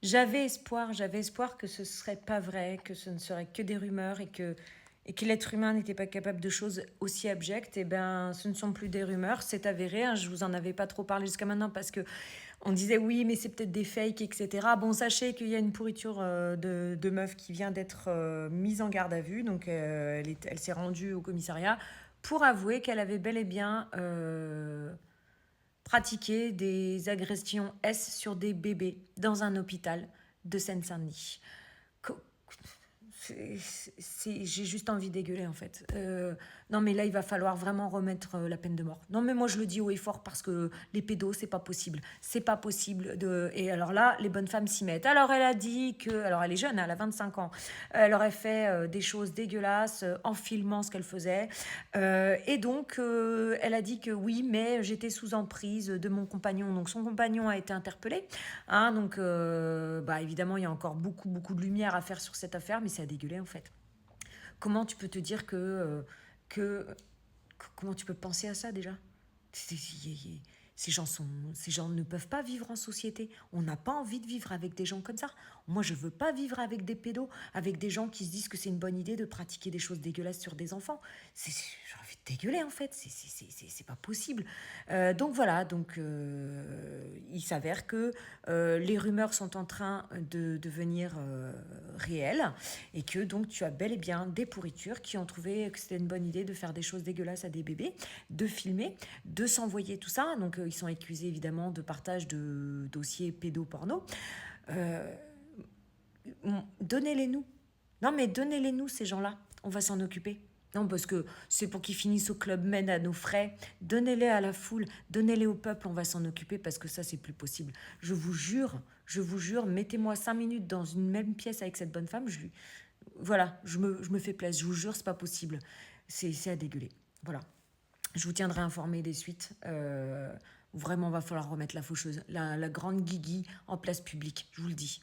j'avais espoir que ce serait pas vrai, que ce ne serait que des rumeurs et que l'être humain n'était pas capable de choses aussi abjectes. Et ben, ce ne sont plus des rumeurs, c'est avéré. Hein, je vous en avais pas trop parlé jusqu'à maintenant parce que on disait oui, mais c'est peut-être des fakes, etc. Bon, sachez qu'il y a une pourriture de meuf qui vient d'être mise en garde à vue, donc elle s'est rendue au commissariat pour avouer qu'elle avait bel et bien pratiqué des agressions S sur des bébés dans un hôpital de Seine-Saint-Denis. J'ai juste envie d'égueuler en fait. Non mais là il va falloir vraiment remettre la peine de mort. Non mais moi je le dis haut et fort parce que les pédos c'est pas possible. C'est pas possible de... Et alors là les bonnes femmes s'y mettent. Alors elle a dit que... Alors elle est jeune, elle a 25 ans. Elle aurait fait des choses dégueulasses en filmant ce qu'elle faisait. Et donc elle a dit que oui mais j'étais sous emprise de mon compagnon. Donc son compagnon a été interpellé. Hein, donc, bah, évidemment, il y a encore beaucoup de lumière à faire sur cette affaire, mais c'est à dégueuler en fait. Comment tu peux te dire que comment tu peux penser à ça déjà? Ces gens, ces gens ne peuvent pas vivre en société. On n'a pas envie de vivre avec des gens comme ça. Moi, je veux pas vivre avec des pédos, avec des gens qui se disent que c'est une bonne idée de pratiquer des choses dégueulasses sur des enfants. J'ai envie de dégueuler en fait. C'est pas possible. Donc voilà. Donc il s'avère que les rumeurs sont en train de devenir réelles et que donc tu as bel et bien des pourritures qui ont trouvé que c'était une bonne idée de faire des choses dégueulasses à des bébés, de filmer, de s'envoyer tout ça. Donc ils sont accusés évidemment de partage de dossiers pédoporno. Euh, Donnez-les nous. Non mais donnez-les nous ces gens-là. On va s'en occuper. Non, parce que c'est pour qu'ils finissent au Club Med à nos frais. Donnez-les à la foule, donnez-les au peuple, on va s'en occuper parce que ça, c'est plus possible. Je vous jure, mettez-moi 5 minutes dans une même pièce avec cette bonne femme, voilà, je me fais plaisir, je vous jure, c'est pas possible. C'est à dégueuler. Voilà. Je vous tiendrai informé des suites. Vraiment, va falloir remettre la faucheuse, la grande Guigui en place publique, je vous le dis.